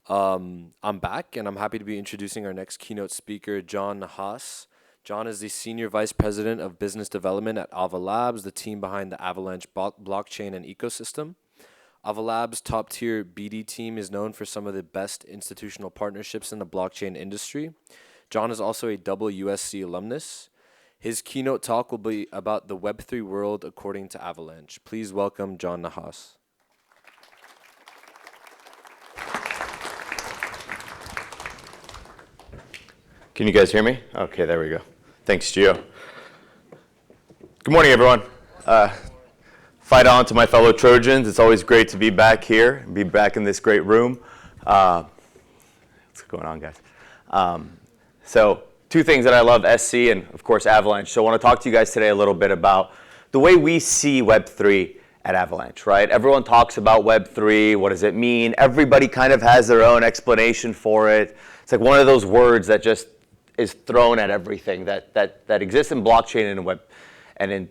I'm back and I'm happy to be introducing our next keynote speaker, John Nahas. John is the Senior Vice President of Business Development at Ava Labs, the team behind the Avalanche blockchain and ecosystem. Ava Labs' top tier BD team is known for some of the best institutional partnerships in the blockchain industry. John is also a double USC alumnus. His keynote talk will be about the Web3 world according to Avalanche. Please welcome John Nahas. Can you guys hear me? Okay, there we go. Thanks, Gio. Good morning, everyone. Fight on to my fellow Trojans. It's always great to be back here, be back in this great room. What's going on, guys? So two things that I love, SC and, of course, Avalanche. So I want to talk to you guys today a little bit about the way we see Web3 at Avalanche, right? Everyone talks about Web3. What does it mean? Everybody kind of has their own explanation for it. It's like one of those words that just is thrown at everything that exists in blockchain and in web and in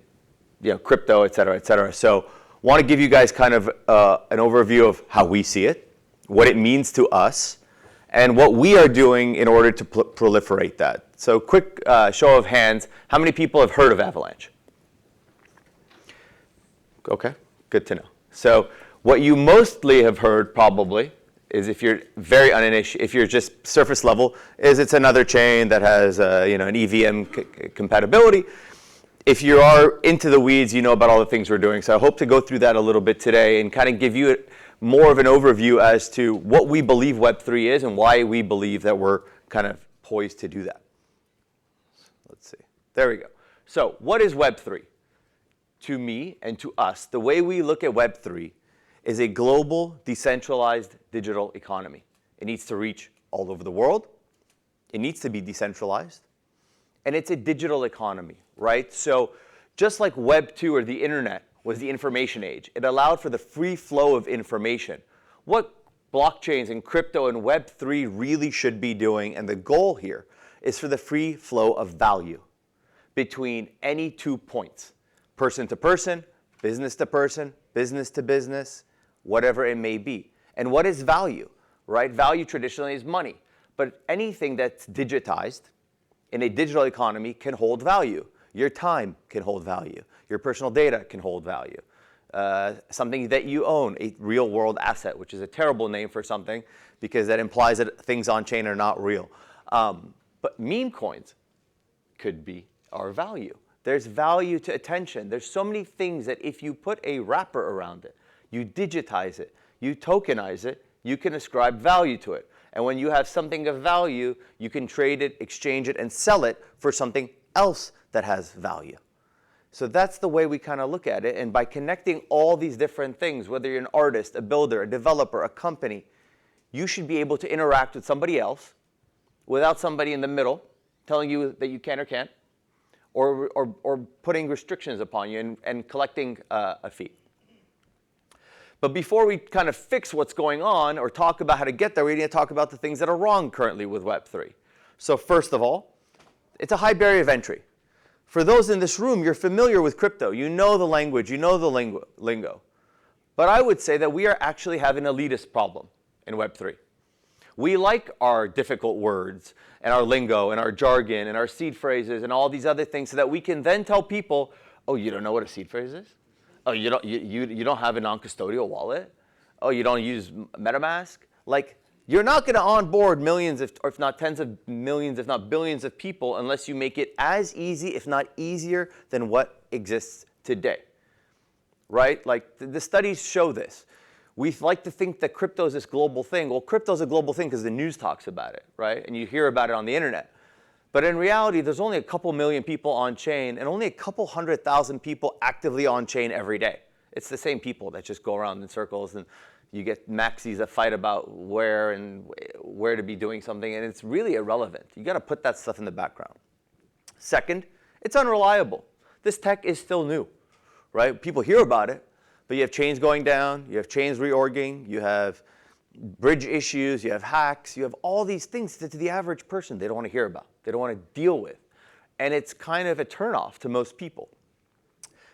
crypto, et cetera, et cetera. So want to give you guys kind of an overview of how we see it, what it means to us, and what we are doing in order to proliferate that. So quick show of hands, how many people have heard of Avalanche? Okay, good to know. So what you mostly have heard probably is, if you're very uninitiated, if you're just surface level, is it's another chain that has an EVM compatibility. If you are into the weeds, you know about all the things we're doing. So I hope to go through that a little bit today and kind of give you more of an overview as to what we believe Web3 is and why we believe that we're kind of poised to do that. Let's see. There we go. So what is Web3? To me and to us, the way we look at Web3 is a global, decentralized digital economy. It needs to reach all over the world. It needs to be decentralized. And it's a digital economy, right? So just like Web 2 or the internet was the information age, it allowed for the free flow of information. What blockchains and crypto and Web 3 really should be doing, and the goal here, is for the free flow of value between any 2 points. Person to person, business to business, whatever it may be. And what is value, right? Value traditionally is money. But anything that's digitized in a digital economy can hold value. Your time can hold value. Your personal data can hold value. Something that you own, a real world asset, which is a terrible name for something because that implies that things on chain are not real. But meme coins could be our value. There's value to attention. There's so many things that if you put a wrapper around it, you digitize it, you tokenize it, you can ascribe value to it. And when you have something of value, you can trade it, exchange it, and sell it for something else that has value. So that's the way we kind of look at it. And by connecting all these different things, whether you're an artist, a builder, a developer, a company, you should be able to interact with somebody else without somebody in the middle telling you that you can or can't, or putting restrictions upon you and collecting a fee. But before we kind of fix what's going on or talk about how to get there, we need to talk about the things that are wrong currently with Web3. So first of all, it's a high barrier of entry. For those in this room, you're familiar with crypto. You know the language, you know the lingo. But I would say that we are actually having an elitist problem in Web3. We like our difficult words and our lingo and our jargon and our seed phrases and all these other things so that we can then tell people, oh, you don't know what a seed phrase is? Oh, you don't have a non-custodial wallet? Oh, you don't use MetaMask? Like, you're not going to onboard millions, or if not tens of millions, if not billions of people unless you make it as easy, if not easier, than what exists today, right? Like, the studies show this. We like to think that crypto is this global thing. Well, crypto is a global thing because the news talks about it, right? And you hear about it on the internet. But in reality, there's only a couple million people on chain and only a couple 100,000 people actively on chain every day. It's the same people that just go around in circles, and you get maxis that fight about where to be doing something, and it's really irrelevant. You got to put that stuff in the background. Second, it's unreliable. This tech is still new, right? People hear about it, but you have chains going down, you have chains reorging, you have bridge issues, you have hacks, you have all these things that to the average person they don't want to hear about, they don't want to deal with. And it's kind of a turnoff to most people.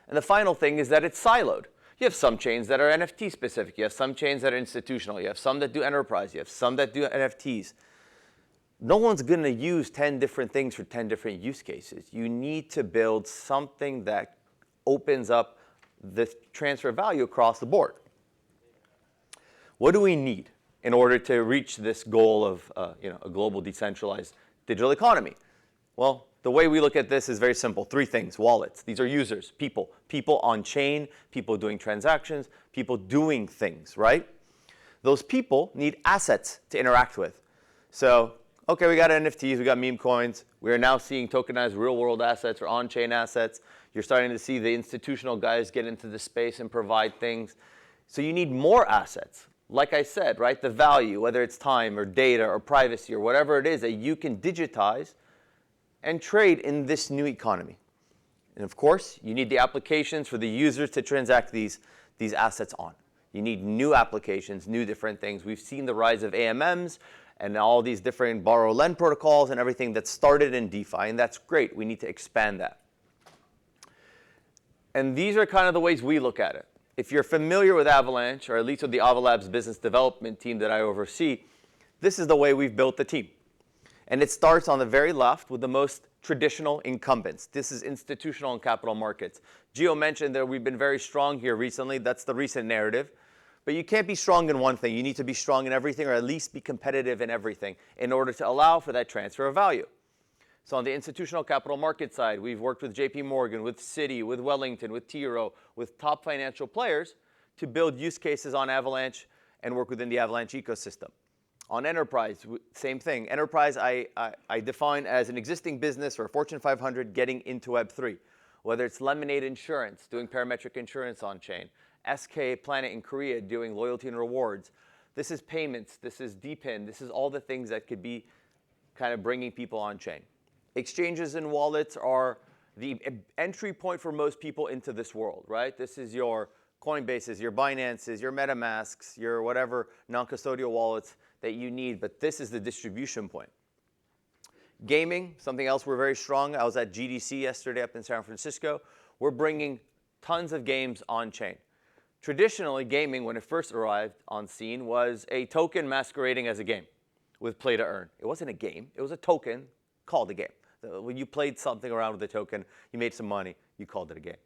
And the final thing is that it's siloed. You have some chains that are NFT specific. You have some chains that are institutional. You have some that do enterprise. You have some that do NFTs. No one's going to use 10 different things for 10 different use cases. You need to build something that opens up the transfer value across the board. What do we need in order to reach this goal of a global decentralized digital economy? Well, the way we look at this is very simple. Three things. Wallets. These are users, people. People on chain, people doing transactions, people doing things, right? Those people need assets to interact with. So, okay, we got NFTs, we got meme coins. We are now seeing tokenized real-world assets or on-chain assets. You're starting to see the institutional guys get into the space and provide things. So you need more assets. Like I said, right, the value, whether it's time or data or privacy or whatever it is that you can digitize and trade in this new economy. And of course, you need the applications for the users to transact these assets on. You need new applications, new different things. We've seen the rise of AMMs and all these different borrow-lend protocols and everything that started in DeFi, and that's great. We need to expand that. And these are kind of the ways we look at it. If you're familiar with Avalanche, or at least with the Ava Labs business development team that I oversee, this is the way we've built the team. And it starts on the very left with the most traditional incumbents. This is institutional and capital markets. Gio mentioned that we've been very strong here recently. That's the recent narrative. But you can't be strong in one thing. You need to be strong in everything, or at least be competitive in everything in order to allow for that transfer of value. So on the institutional capital market side, we've worked with JP Morgan, with Citi, with Wellington, with T. Rowe, with top financial players to build use cases on Avalanche and work within the Avalanche ecosystem. On enterprise, same thing. Enterprise, I define as an existing business or a Fortune 500 getting into Web3. Whether it's Lemonade Insurance, doing parametric insurance on chain, SK Planet in Korea doing loyalty and rewards. This is payments, this is DPIN, this is all the things that could be kind of bringing people on chain. Exchanges and wallets are the entry point for most people into this world, right? This is your Coinbases, your Binances, your MetaMasks, your whatever non-custodial wallets that you need, but this is the distribution point. Gaming, something else we're very strong. I was at GDC yesterday up in San Francisco. We're bringing tons of games on chain. Traditionally, gaming, when it first arrived on scene, was a token masquerading as a game with play to earn. It wasn't a game. It was a token called a game. When you played something around with the token, you made some money, you called it a game.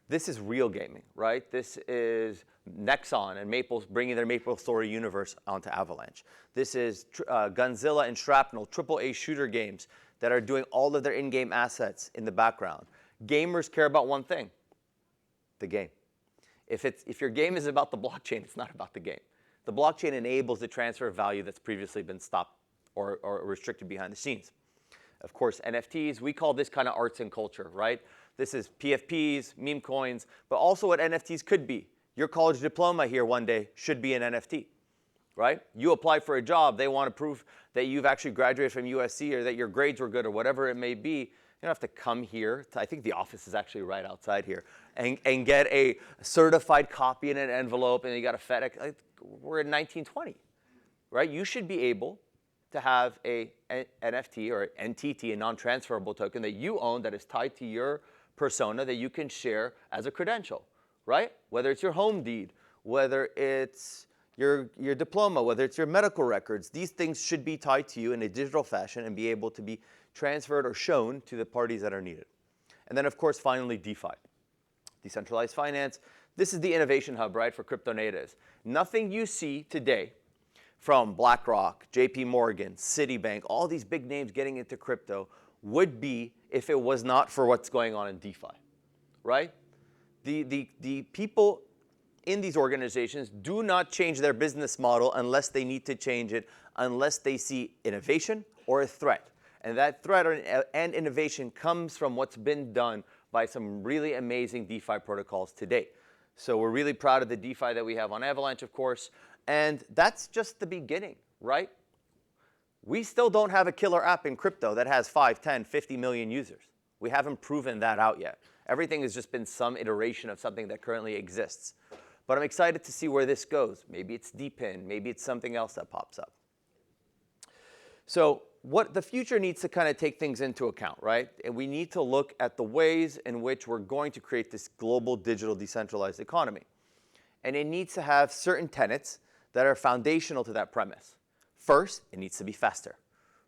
This is real gaming, right? This is Nexon and Maple bringing their MapleStory universe onto Avalanche. This is Gunzilla and Shrapnel, AAA shooter games that are doing all of their in-game assets in the background. Gamers care about one thing, the game. If your game is about the blockchain, it's not about the game. The blockchain enables the transfer of value that's previously been stopped or restricted behind the scenes. Of course, NFTs, we call this kind of arts and culture, right? This is PFPs, meme coins, but also what NFTs could be. Your college diploma here one day should be an NFT, right? You apply for a job, they want to prove that you've actually graduated from USC or that your grades were good or whatever it may be. You don't have to come here. I think the office is actually right outside here and get a certified copy in an envelope and you got a FedEx. We're in 1920, right? You should be able to have an NFT or an NTT, a non-transferable token that you own that is tied to your persona that you can share as a credential, right? Whether it's your home deed, whether it's your diploma, whether it's your medical records, these things should be tied to you in a digital fashion and be able to be transferred or shown to the parties that are needed. And then, of course, finally, DeFi, decentralized finance. This is the innovation hub, right, for crypto natives. Nothing you see today from BlackRock, JP Morgan, Citibank, all these big names getting into crypto would be if it was not for what's going on in DeFi, right? The people in these organizations do not change their business model unless they need to change it, unless they see innovation or a threat. And that threat and innovation comes from what's been done by some really amazing DeFi protocols to date. So we're really proud of the DeFi that we have on Avalanche, of course. And that's just the beginning, right? We still don't have a killer app in crypto that has 5, 10, 50 million users. We haven't proven that out yet. Everything has just been some iteration of something that currently exists. But I'm excited to see where this goes. Maybe it's DPIN, maybe it's something else that pops up. So what the future needs to kind of take things into account, right? And we need to look at the ways in which we're going to create this global digital decentralized economy. And it needs to have certain tenets that are foundational to that premise. First, it needs to be faster,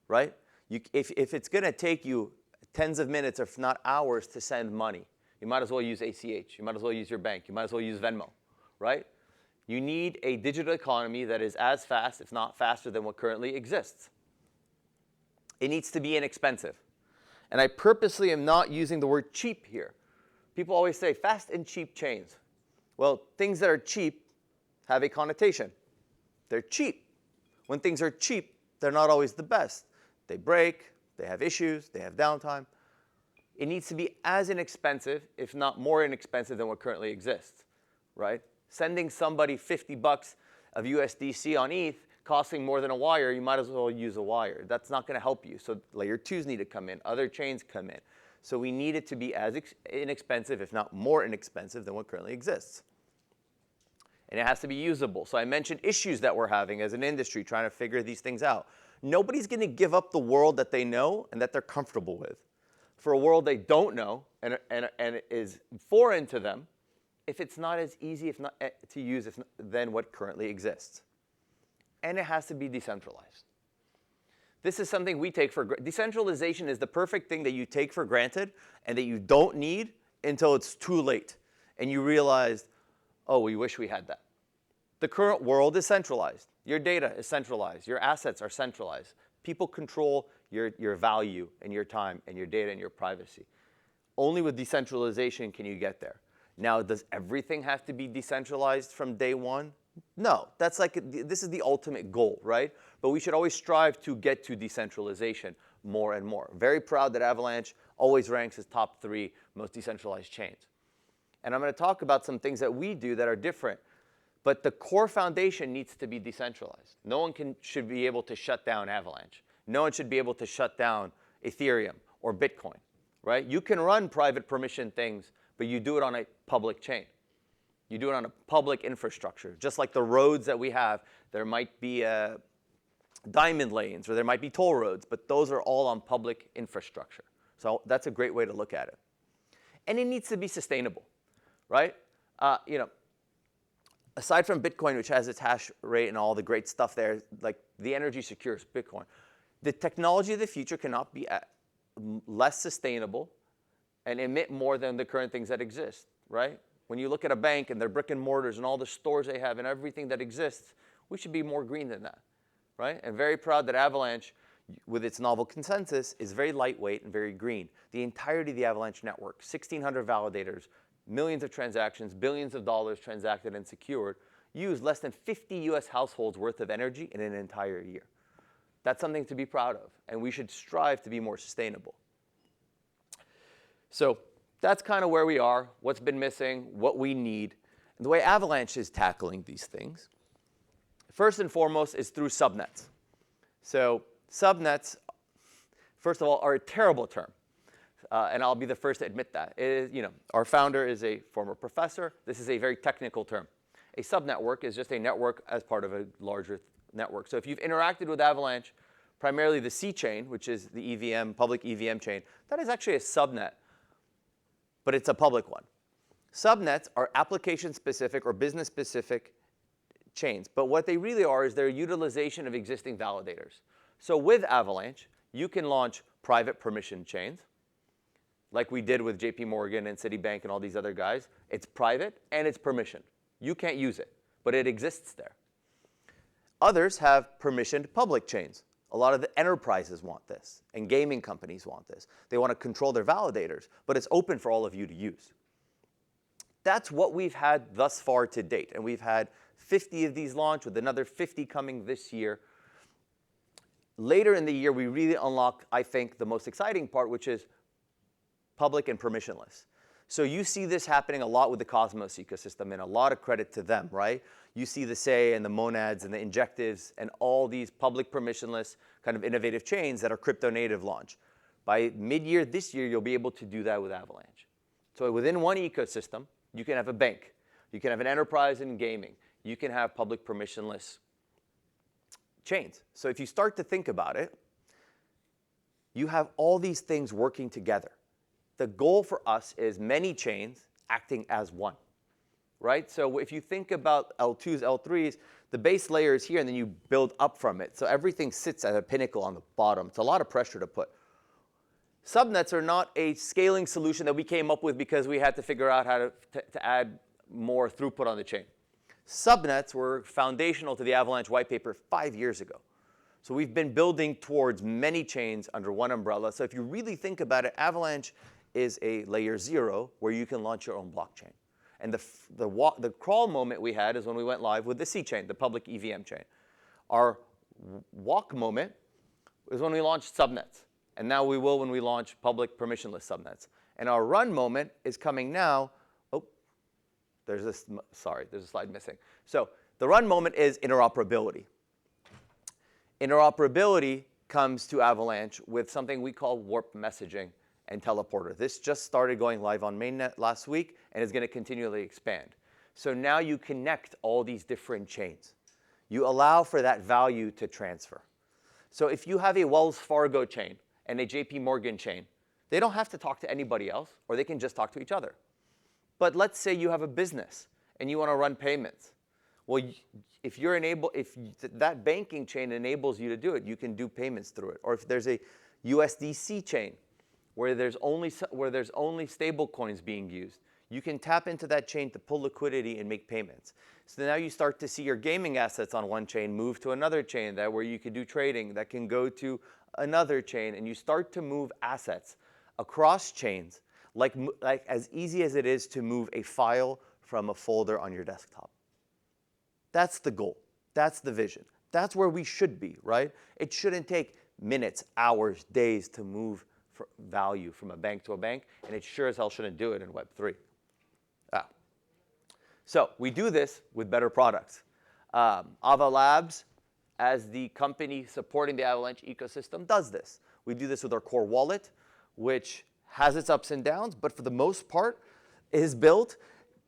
right? If it's going to take you tens of minutes, if not hours, to send money, you might as well use ACH. You might as well use your bank. You might as well use Venmo, right? You need a digital economy that is as fast, if not faster, than what currently exists. It needs to be inexpensive. And I purposely am not using the word cheap here. People always say fast and cheap chains. Well, things that are cheap have a connotation. They're cheap. When things are cheap, they're not always the best. They break, they have issues, they have downtime. It needs to be as inexpensive, if not more inexpensive than what currently exists, right? Sending somebody $50 of USDC on ETH costing more than a wire, you might as well use a wire. That's not going to help you. So layer 2s need to come in, other chains come in. So we need it to be as inexpensive, if not more inexpensive than what currently exists. And it has to be usable. So I mentioned issues that we're having as an industry trying to figure these things out. Nobody's going to give up the world that they know and that they're comfortable with for a world they don't know and is foreign to them if it's not as easy if not, to use than what currently exists. And it has to be decentralized. This is something we take for granted. Decentralization is the perfect thing that you take for granted and that you don't need until it's too late. And you realize, oh, we wish we had that. The current world is centralized. Your data is centralized. Your assets are centralized. People control your value and your time and your data and your privacy. Only with decentralization can you get there. Now, does everything have to be decentralized from day one? No, this is the ultimate goal, right? But we should always strive to get to decentralization more and more. Very proud that Avalanche always ranks as top 3 most decentralized chains. And I'm going to talk about some things that we do that are different. But the core foundation needs to be decentralized. No one should be able to shut down Avalanche. No one should be able to shut down Ethereum or Bitcoin, right? You can run private permission things, but you do it on a public chain. You do it on a public infrastructure. Just like the roads that we have, there might be diamond lanes or there might be toll roads, but those are all on public infrastructure. So that's a great way to look at it. And it needs to be sustainable, right? Aside from Bitcoin, which has its hash rate and all the great stuff there, like the energy secures Bitcoin, the technology of the future cannot be less sustainable and emit more than the current things that exist, right? When you look at a bank and their brick and mortars and all the stores they have and everything that exists, we should be more green than that, right? And very proud that Avalanche, with its novel consensus, is very lightweight and very green. The entirety of the Avalanche network, 1,600 validators, millions of transactions, billions of dollars transacted and secured, use less than 50 US households worth of energy in an entire year. That's something to be proud of, and we should strive to be more sustainable. So that's kind of where we are, what's been missing, what we need. And the way Avalanche is tackling these things, first and foremost, is through subnets. So subnets, first of all, are a terrible term. And I'll be the first to admit that. Our founder is a former professor. This is a very technical term. A subnetwork is just a network as part of a larger network. So if you've interacted with Avalanche, primarily the C chain, which is the EVM, public EVM chain, that is actually a subnet, but it's a public one. Subnets are application-specific or business-specific chains. But what they really are is they're utilization of existing validators. So with Avalanche, you can launch private permission chains, like we did with JP Morgan and Citibank and all these other guys. It's private and it's permissioned. You can't use it, but it exists there. Others have permissioned public chains. A lot of the enterprises want this, and gaming companies want this. They want to control their validators, but it's open for all of you to use. That's what we've had thus far to date, and we've had 50 of these launched, with another 50 coming this year. Later in the year, we really unlock, I think, the most exciting part, which is public and permissionless. So you see this happening a lot with the Cosmos ecosystem, and a lot of credit to them, right? You see the Say and the Monads and the Injectives and all these public permissionless kind of innovative chains that are crypto native launch. By mid-year this year, you'll be able to do that with Avalanche. So within one ecosystem, you can have a bank. You can have an enterprise in gaming. You can have public permissionless chains. So if you start to think about it, you have all these things working together. The goal for us is many chains acting as one, right? So if you think about L2s, L3s, the base layer is here, and then you build up from it. So everything sits at a pinnacle on the bottom. It's a lot of pressure to put. Subnets are not a scaling solution that we came up with because we had to figure out how to add more throughput on the chain. Subnets were foundational to the Avalanche white paper 5 years ago. So we've been building towards many chains under one umbrella. So if you really think about it, Avalanche is a layer 0 where you can launch your own blockchain. And the crawl moment we had is when we went live with the C chain, the public EVM chain. Our walk moment is when we launched subnets. And now we will when we launch public permissionless subnets. And our run moment is coming now. Oh, there's a slide missing. So the run moment is interoperability. Interoperability comes to Avalanche with something we call warp messaging and teleporter. This just started going live on mainnet last week and is going to continually expand. So now you connect all these different chains. You allow for that value to transfer. So if you have a Wells Fargo chain and a JP Morgan chain, they don't have to talk to anybody else, or they can just talk to each other. But let's say you have a business and you want to run payments. Well, if that banking chain enables you to do it, you can do payments through it. Or if there's a USDC chain where there's only stable coins being used, you can tap into that chain to pull liquidity and make payments. So now you start to see your gaming assets on one chain move to another chain where you can do trading that can go to another chain, and you start to move assets across chains like as easy as it is to move a file from a folder on your desktop. That's the goal. That's the vision. That's where we should be, right? It shouldn't take minutes, hours, days to move value from a bank to a bank, and it sure as hell shouldn't do it in Web3. So we do this with better products. Ava Labs, as the company supporting the Avalanche ecosystem, does this. We do this with our core wallet, which has its ups and downs, but for the most part is built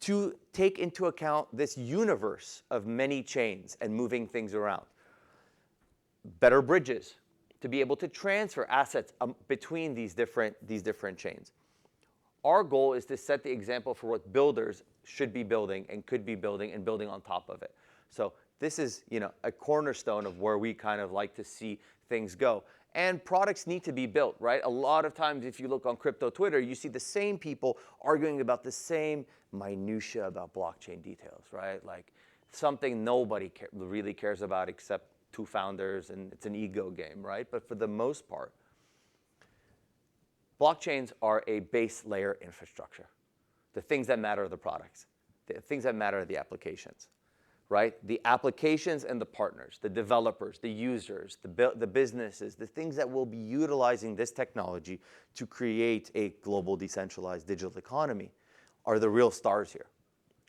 to take into account this universe of many chains and moving things around. Better bridges to be able to transfer assets between these different chains. Our goal is to set the example for what builders should be building and could be building and building on top of it. So this is, a cornerstone of where we kind of like to see things go. And products need to be built, right? A lot of times if you look on crypto Twitter, you see the same people arguing about the same minutia about blockchain details, right? Like something nobody really cares about except two founders, and it's an ego game, right? But for the most part, blockchains are a base layer infrastructure. The things that matter are the products. The things that matter are the applications, right? The applications and the partners, the developers, the users, the businesses, the things that will be utilizing this technology to create a global decentralized digital economy are the real stars here,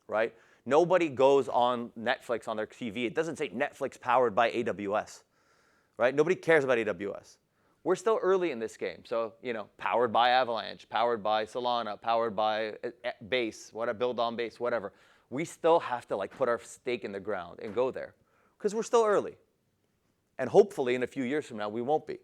right? Nobody goes on Netflix on their TV. It doesn't say Netflix powered by AWS, right? Nobody cares about AWS. We're still early in this game. So, powered by Avalanche, powered by Solana, powered by Base, build on Base, whatever. We still have to put our stake in the ground and go there because we're still early. And hopefully in a few years from now, we won't be.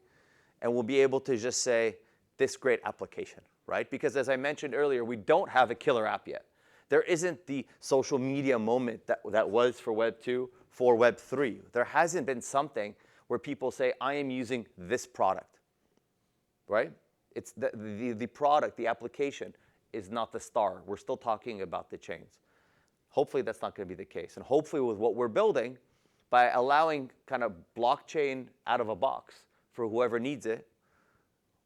And we'll be able to just say this great application, right? Because as I mentioned earlier, we don't have a killer app yet. There isn't the social media moment that was for Web 2, for Web 3. There hasn't been something where people say, I am using this product, right? It's the product, the application is not the star. We're still talking about the chains. Hopefully that's not going to be the case. And hopefully with what we're building, by allowing kind of blockchain out of a box for whoever needs it,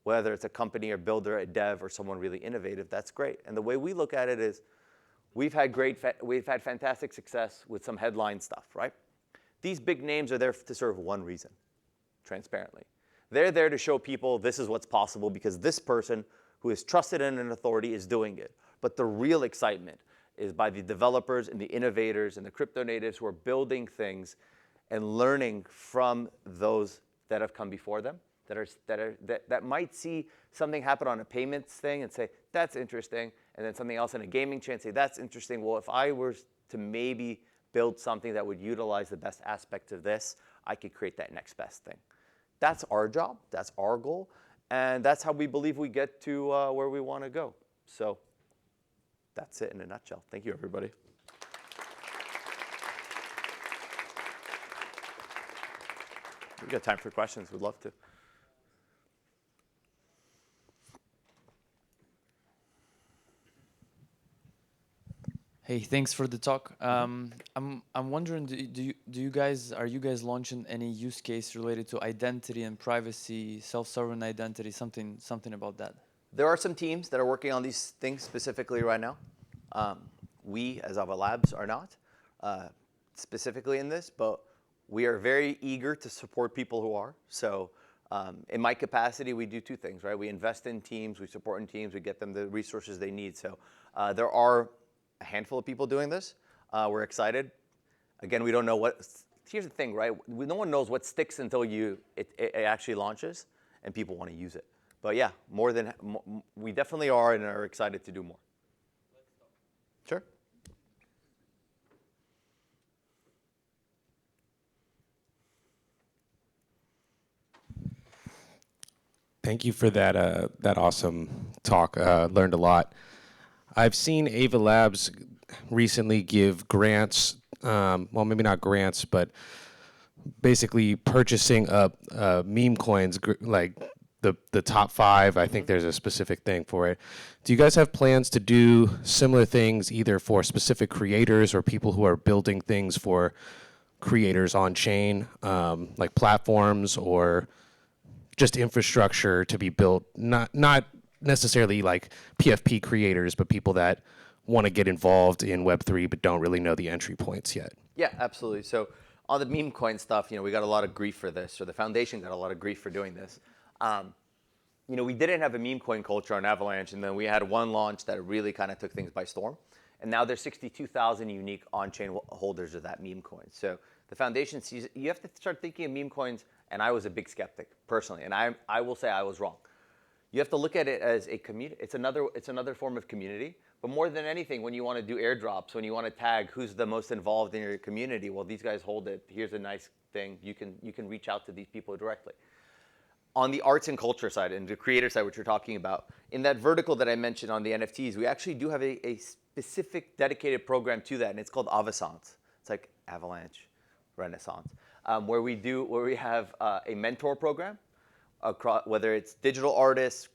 whether it's a company or builder, a dev, or someone really innovative, that's great. And the way we look at it is we've had fantastic success with some headline stuff, right? These big names are there to serve one reason, transparently. They're there to show people this is what's possible because this person who is trusted in an authority is doing it. But the real excitement is by the developers and the innovators and the crypto natives who are building things and learning from those that have come before them, that might see something happen on a payments thing and say, that's interesting, and then something else in a gaming chain say, that's interesting. Well, if I were to maybe build something that would utilize the best aspects of this, I could create that next best thing. That's our job, that's our goal, and that's how we believe we get to where we want to go. So that's it in a nutshell. Thank you, everybody. We got time for questions. We'd love to. Hey, thanks for the talk. I'm wondering, do you guys are you guys launching any use case related to identity and privacy, self-sovereign identity, something about that? There are some teams that are working on these things specifically right now. We, as Ava Labs, are not specifically in this, but we are very eager to support people who are. So in my capacity, we do two things, right? We invest in teams, we support in teams, we get them the resources they need. So there are a handful of people doing this. We're excited. Again, we don't know what, here's the thing, right? No one knows what sticks until it actually launches and people want to use it. But yeah, we definitely are and are excited to do more. Sure. Thank you for that awesome talk. Learned a lot. I've seen Ava Labs recently give grants. Well, maybe not grants, but basically purchasing up meme coins, like the top five. I think there's a specific thing for it. Do you guys have plans to do similar things, either for specific creators or people who are building things for creators on chain, like platforms or just infrastructure to be built, not necessarily like PFP creators, but people that want to get involved in Web3 but don't really know the entry points yet? Yeah, absolutely. So on the meme coin stuff, we got a lot of grief for this, or the foundation got a lot of grief for doing this. We didn't have a meme coin culture on Avalanche, and then we had one launch that really kind of took things by storm. And now there's 62,000 unique on-chain holders of that meme coin. So the foundation sees, you have to start thinking of meme coins, and I was a big skeptic personally, and I will say I was wrong. You have to look at it as a community. It's another form of community. But more than anything, when you want to do airdrops, when you want to tag who's the most involved in your community, well, these guys hold it. Here's a nice thing. You can reach out to these people directly. On the arts and culture side and the creator side, which you're talking about, in that vertical that I mentioned on the NFTs, we actually do have a specific dedicated program to that, and it's called Avasance. It's like Avalanche Renaissance, where we have a mentor program, whether it's digital artists,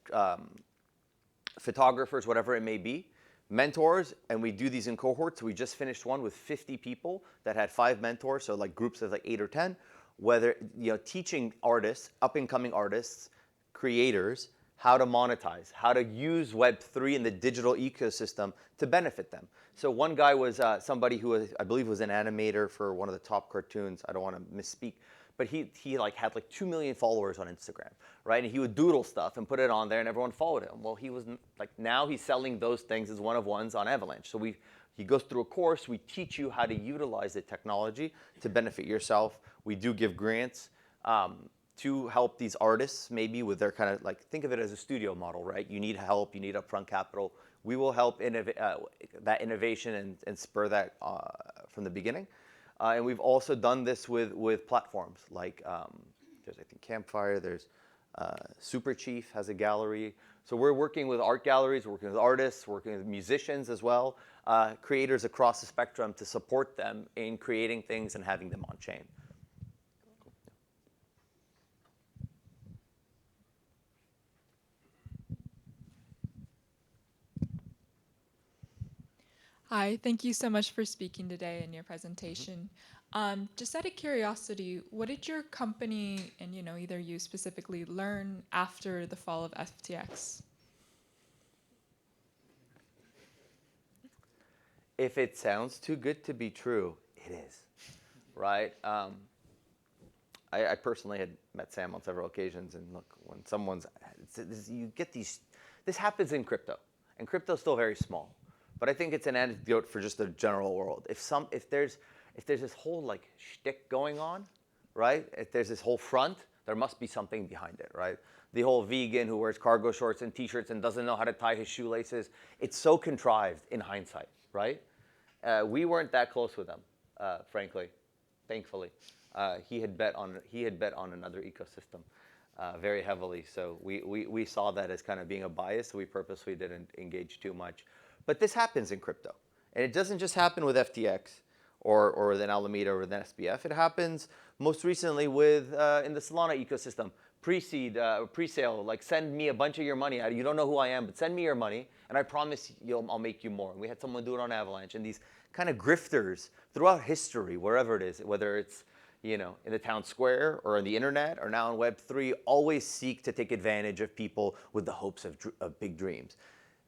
photographers, whatever it may be, mentors, and we do these in cohorts. We just finished one with 50 people that had 5 mentors, so like groups of like 8 or 10, whether teaching artists, up-and-coming artists, creators, how to monetize, how to use Web3 in the digital ecosystem to benefit them. So one guy was somebody who was, I believe was an animator for one of the top cartoons. I don't want to misspeak. But he had 2 million followers on Instagram, right? And he would doodle stuff and put it on there, and everyone followed him. Well, he was now he's selling those things as one-of-ones on Avalanche. So he goes through a course. We teach you how to utilize the technology to benefit yourself. We do give grants to help these artists, maybe with their kind of think of it as a studio model, right? You need help. You need upfront capital. We will help that innovation and spur that from the beginning. And we've also done this with platforms like there's, I think, Campfire. There's Super Chief has a gallery. So we're working with art galleries, working with artists, working with musicians as well, creators across the spectrum to support them in creating things and having them on chain. Hi, thank you so much for speaking today in your presentation. Just out of curiosity, what did your company and either you specifically learn after the fall of FTX? If it sounds too good to be true, it is, right? I personally had met Sam on several occasions, and look, when you get these, this happens in crypto, and crypto's still very small. But I think it's an anecdote for just the general world. If there's this whole shtick going on, right? If there's this whole front, there must be something behind it, right? The whole vegan who wears cargo shorts and t-shirts and doesn't know how to tie his shoelaces. It's so contrived in hindsight, right? We weren't that close with them, frankly, thankfully. He had bet on another ecosystem very heavily. So we saw that as kind of being a bias. So we purposely didn't engage too much. But this happens in crypto. And it doesn't just happen with FTX or with an Alameda or with an SBF. It happens most recently with in the Solana ecosystem, pre-seed, pre-sale, like send me a bunch of your money. You don't know who I am, but send me your money, and I promise I'll make you more. And we had someone do it on Avalanche, and these kind of grifters throughout history, wherever it is, whether it's in the town square or on the internet or now in Web3, always seek to take advantage of people with the hopes of big dreams.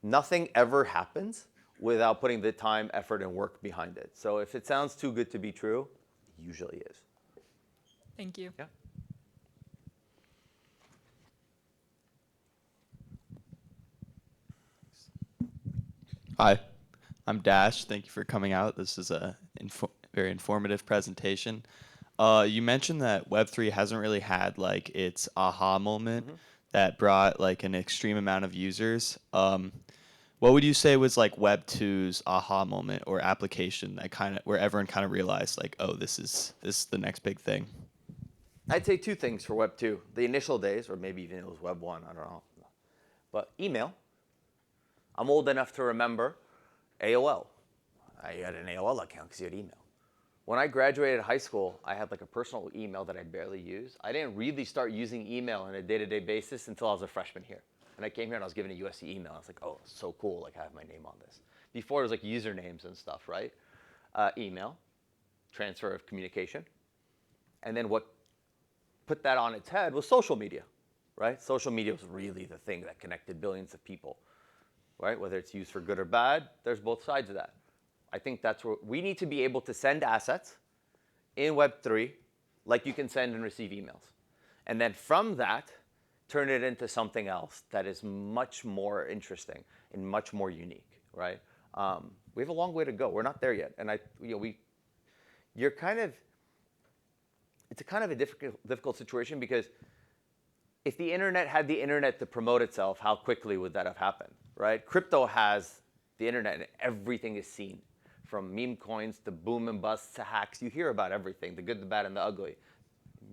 Nothing ever happens without putting the time, effort, and work behind it. So if it sounds too good to be true, it usually is. Thank you. Yeah. Hi, I'm Dash. Thank you for coming out. This is a very informative presentation. You mentioned that Web3 hasn't really had like its aha moment that brought like an extreme amount of users. What would you say was like Web2's aha moment or application that where everyone kind of realized like, oh, this is the next big thing? I'd say two things for Web 2. The initial days, or maybe even it was Web 1, I don't know. But email. I'm old enough to remember AOL. I had an AOL account because you had email. When I graduated high school, I had like a personal email that I barely used. I didn't really start using email on a day-to-day basis until I was a freshman here. And I came here and I was given a USC email. I was like, oh, so cool, like I have my name on this. Before it was like usernames and stuff, right? Email, transfer of communication. And then what put that on its head was social media, right? Social media was really the thing that connected billions of people, right? Whether it's used for good or bad, there's both sides of that. I think that's where we need to be able to send assets in Web3 like you can send and receive emails. And then from that, turn it into something else that is much more interesting and much more unique, right? We have a long way to go. We're not there yet. And it's a kind of a difficult situation because if the internet had the internet to promote itself, how quickly would that have happened, right? Crypto has the internet and everything is seen. From meme coins to boom and bust to hacks, you hear about everything, the good, the bad, and the ugly.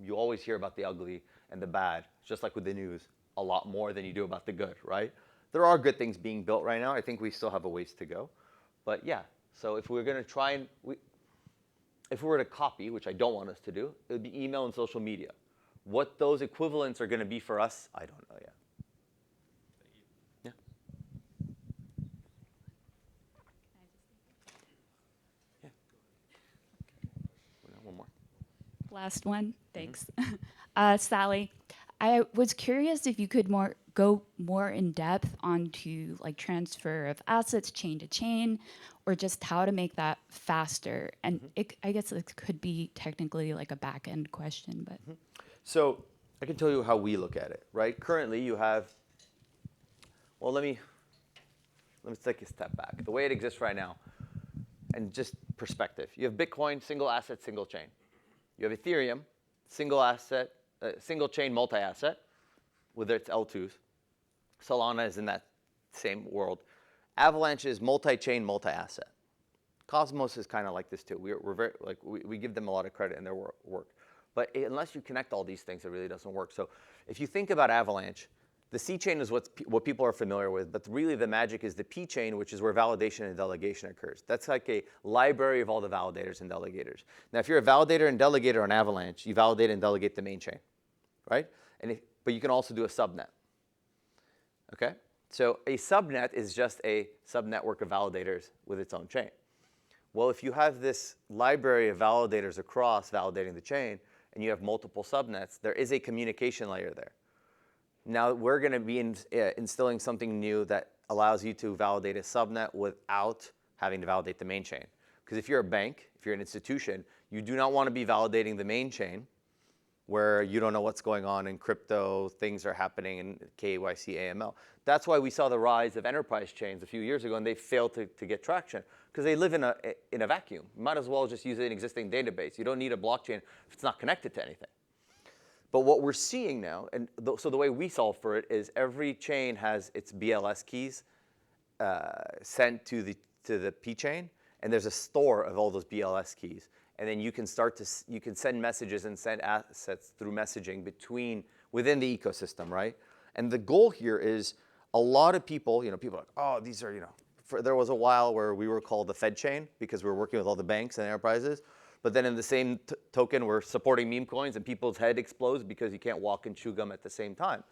You always hear about the ugly and the bad, just like with the news, a lot more than you do about the good, right? There are good things being built right now. I think we still have a ways to go. But yeah, so if we're going to try and, if we were to copy, which I don't want us to do, it would be email and social media. What those equivalents are going to be for us, I don't know yet. Yeah. Yeah. One more. Last one, thanks. Sally, I was curious if you could go more in depth onto like transfer of assets chain to chain, or just how to make that faster. And I guess it could be technically like a back end question, but. So I can tell you how we look at it, right? Currently you have, well, let me take a step back. The way it exists right now, and just perspective. You have Bitcoin, single asset, single chain. You have Ethereum, single asset, single chain, multi-asset, with its L2s. Solana is in that same world. Avalanche is multi-chain, multi-asset. Cosmos is kind of like this too. We're very, like, we give them a lot of credit in their work. But unless you connect all these things, it really doesn't work. So if you think about Avalanche, the C chain is what people are familiar with, but really the magic is the P chain, which is where validation and delegation occurs. That's like a library of all the validators and delegators. Now, if you're a validator and delegator on Avalanche, you validate and delegate the main chain, right? But you can also do a subnet, okay? So a subnet is just a subnetwork of validators with its own chain. Well, if you have this library of validators across validating the chain, and you have multiple subnets, there is a communication layer there. Now we're going to be instilling something new that allows you to validate a subnet without having to validate the main chain. Because if you're a bank, if you're an institution, you do not want to be validating the main chain where you don't know what's going on in crypto, things are happening in KYC, AML. That's why we saw the rise of enterprise chains a few years ago, and they failed to get traction because they live in a vacuum. You might as well just use an existing database. You don't need a blockchain if it's not connected to anything. But what we're seeing now, and so the way we solve for it is every chain has its BLS keys sent to the P chain, and there's a store of all those BLS keys. And then you can send messages and send assets through messaging within the ecosystem, right? And the goal here is a lot of people, people are like, oh, these are, there was a while where we were called the Fed chain because we were working with all the banks and enterprises. But then in the same token, we're supporting meme coins and people's head explodes because you can't walk and chew gum at the same time.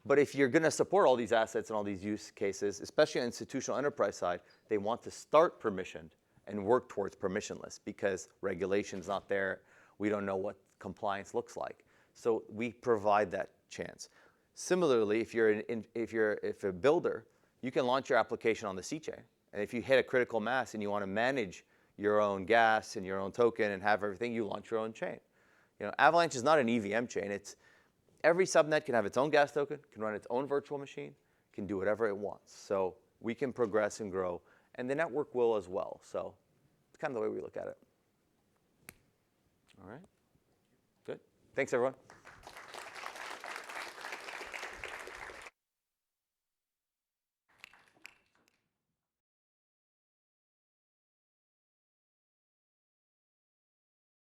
But if you're going to support all these assets and all these use cases, especially on the institutional enterprise side, they want to start permissioned and work towards permissionless because regulation's not there. We don't know what compliance looks like. So we provide that chance. Similarly, if you're a builder, you can launch your application on the C chain. And if you hit a critical mass and you want to manage your own gas and your own token and have everything, you launch your own chain. Avalanche is not an EVM chain. It's every subnet can have its own gas token, can run its own virtual machine, can do whatever it wants. So we can progress and grow, and the network will as well. So it's kind of the way we look at it. All right. Good. Thanks, everyone.